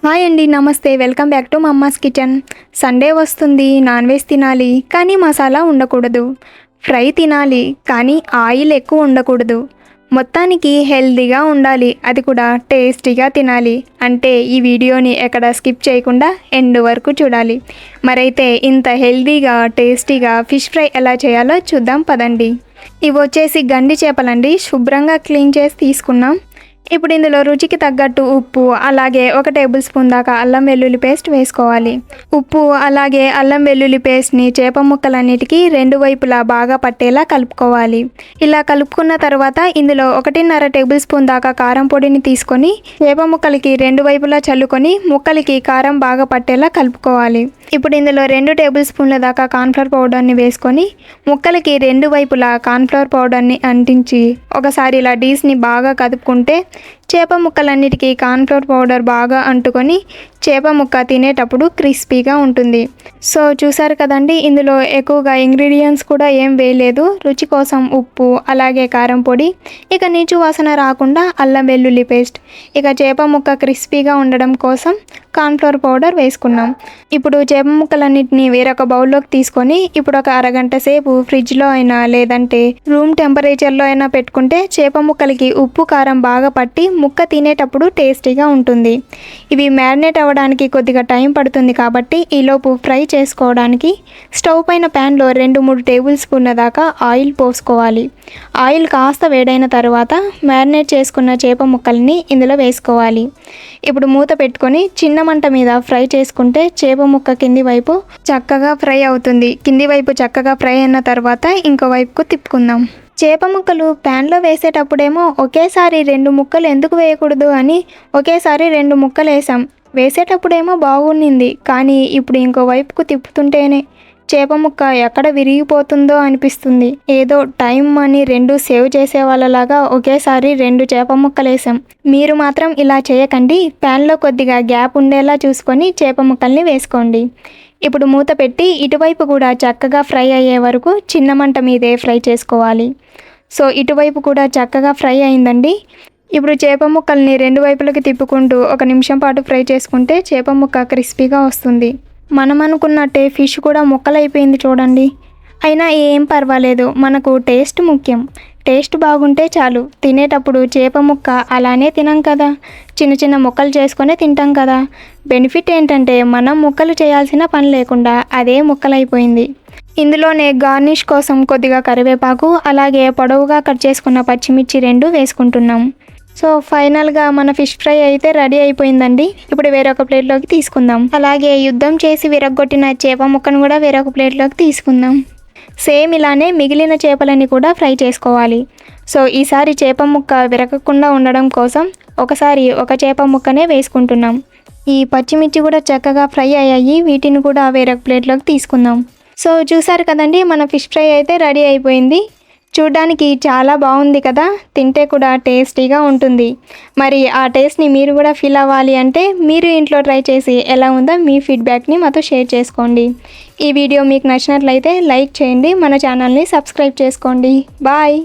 Hi అండి, నమస్తే. Welcome back to mama's kitchen. Sunday వస్తుంది, నాన్ వెజ్ తినాలి కానీ మసాలా ఉండకూడదు. ఫ్రై తినాలి కానీ ఆయిల్ ఎక్కువ ఉండకూడదు. మొత్తానికి హెల్తీగా ఉండాలి, అది కూడా టేస్టీగా తినాలి అంటే ఈ వీడియోని ఎక్కడ స్కిప్ చేయకుండా ఎండ్ వరకు చూడాలి. మరైతే ఇంత హెల్తీగా టేస్టీగా ఫిష్ ఫ్రై ఎలా చేయాలో చూద్దాం పదండి. ఇవి వచ్చేసి గండి చేపలండి. శుభ్రంగా క్లీన్ చేసి తీసుకున్నాం. ఇప్పుడు ఇందులో రుచికి తగ్గట్టు ఉప్పు, అలాగే 1 టేబుల్ స్పూన్ దాకా అల్లం వెల్లుల్లి పేస్ట్ వేసుకోవాలి. ఉప్పు అలాగే అల్లం వెల్లుల్లి పేస్ట్ని చేప ముక్కలన్నిటికీ 2 వైపులా బాగా పట్టేలా కలుపుకోవాలి. ఇలా కలుపుకున్న తర్వాత ఇందులో 1.5 టేబుల్ స్పూన్ దాకా కారం పొడిని తీసుకొని చేప ముక్కలకి 2 వైపులా చల్లుకొని ముక్కలకి కారం బాగా పట్టేలా కలుపుకోవాలి. ఇప్పుడు ఇందులో 2 టేబుల్ స్పూన్ల దాకా కార్న్ఫ్లవర్ పౌడర్ని వేసుకొని ముక్కలకి 2 వైపులా కార్న్ఫ్లవర్ పౌడర్ని అంటించి ఒకసారి ఇలా డీస్ని బాగా కదుపుకుంటే చేప ముక్కలన్నిటికీ కార్న్ఫ్లవర్ పౌడర్ బాగా అంటుకొని చేప ముక్క తినేటప్పుడు క్రిస్పీగా ఉంటుంది. సో చూసారు కదండి, ఇందులో ఎక్కువగా ఇంగ్రీడియంట్స్ కూడా ఏం వేయలేదు. రుచి కోసం ఉప్పు అలాగే కారం పొడి, ఇక నీచు వాసన రాకుండా అల్లం వెల్లుల్లి పేస్ట్, ఇక చేప ముక్క క్రిస్పీగా ఉండడం కోసం కార్న్ఫ్లవర్ పౌడర్ వేసుకున్నాం. ఇప్పుడు చేప ముక్కలన్నిటిని వేరొక బౌల్లోకి తీసుకొని ఇప్పుడు ఒక అరగంట సేపు ఫ్రిడ్జ్లో అయినా లేదంటే రూమ్ టెంపరేచర్లో అయినా పెట్టుకుంటే చేప ముక్కలకి ఉప్పు కారం బాగా పట్టి ముక్క తినేటప్పుడు టేస్టీగా ఉంటుంది. ఇవి మ్యారినేట్ అవ్వడానికి కొద్దిగా టైం పడుతుంది కాబట్టి ఈలోపు ఫ్రై చేసుకోవడానికి స్టవ్ పైన ప్యాన్లో 2-3 టేబుల్ స్పూన్ల దాకా ఆయిల్ పోసుకోవాలి. ఆయిల్ కాస్త వేడైన తర్వాత మ్యారినేట్ చేసుకున్న చేప ముక్కల్ని ఇందులో వేసుకోవాలి. ఇప్పుడు మూత పెట్టుకొని చిన్న మంట మీద ఫ్రై చేసుకుంటే చేప ముక్క కింది వైపు చక్కగా ఫ్రై అవుతుంది. కింది వైపు చక్కగా ఫ్రై అయిన తర్వాత ఇంకో వైపుకు తిప్పుకుందాం. చేప ముక్కలు ప్యాన్లో వేసేటప్పుడేమో ఒకేసారి 2 ముక్కలు ఎందుకు వేయకూడదు అని ఒకేసారి 2 ముక్కలు వేసాం. వేసేటప్పుడేమో బాగుండింది, కానీ ఇప్పుడు ఇంకో వైపుకు తిప్పుతుంటేనే చేప ముక్క ఎక్కడ విరిగిపోతుందో అనిపిస్తుంది. ఏదో టైం అని 2 సేవ్ చేసే వాళ్ళలాగా ఒకేసారి 2 చేప ముక్కలు వేసాం. మీరు మాత్రం ఇలా చేయకండి. ప్యాన్లో కొద్దిగా గ్యాప్ ఉండేలా చూసుకొని చేప ముక్కల్ని వేసుకోండి. ఇప్పుడు మూత పెట్టి ఇటువైపు కూడా చక్కగా ఫ్రై అయ్యే వరకు చిన్న మంట మీదే ఫ్రై చేసుకోవాలి. సో ఇటువైపు కూడా చక్కగా ఫ్రై అయిందండి. ఇప్పుడు చేప ముక్కల్ని 2 వైపులకి తిప్పుకుంటూ 1 నిమిషం పాటు ఫ్రై చేసుకుంటే చేప ముక్క క్రిస్పీగా వస్తుంది. మనం అనుకున్నట్టే ఫిష్ కూడా ముక్కలైపోయింది చూడండి. అయినా ఏం పర్వాలేదు, మనకు టేస్ట్ ముఖ్యం. టేస్ట్ బాగుంటే చాలు. తినేటప్పుడు చేప ముక్క అలానే తినం కదా, చిన్న చిన్న ముక్కలు చేసుకొని తింటాం కదా. బెనిఫిట్ ఏంటంటే మనం ముక్కలు చేయాల్సిన పని లేకుండా అదే ముక్కలైపోయింది. ఇందులోనే గార్నిష్ కోసం కొద్దిగా కరివేపాకు అలాగే పొడవుగా కట్ చేసుకున్న పచ్చిమిర్చి 2 వేసుకుంటున్నాం. సో ఫైనల్గా మన ఫిష్ ఫ్రై అయితే రెడీ అయిపోయిందండి. ఇప్పుడు వేరొక ప్లేట్లోకి తీసుకుందాం. అలాగే యుద్ధం చేసి విరగొట్టిన చేప ముక్కను కూడా వేరొక ప్లేట్లోకి తీసుకుందాం. సేమ్ ఇలానే మిగిలిన చేపలని కూడా ఫ్రై చేసుకోవాలి. సో ఈసారి చేప ముక్క విరగకుండా ఉండడం కోసం ఒకసారి ఒక చేప ముక్కనే వేసుకుంటున్నాం. ఈ పచ్చిమిర్చి కూడా చక్కగా ఫ్రై అయ్యాయి. వీటిని కూడా వేరొక ప్లేట్లోకి తీసుకుందాం. సో చూసారు కదండి, మన ఫిష్ ఫ్రై అయితే రెడీ అయిపోయింది. చూడ్డానికి చాలా బాగుంది కదా, తింటే కూడా టేస్టీగా ఉంటుంది. మరి ఆ టేస్ట్ని మీరు కూడా ఫీల్ అవ్వాలి అంటే మీరు ఇంట్లో ట్రై చేసి ఎలా ఉందో మీ ఫీడ్బ్యాక్ని మాతో షేర్ చేసుకోండి. ఈ వీడియో మీకు నచ్చినట్లయితే లైక్ చేయండి, మన ఛానల్ని సబ్స్క్రైబ్ చేసుకోండి. బాయ్.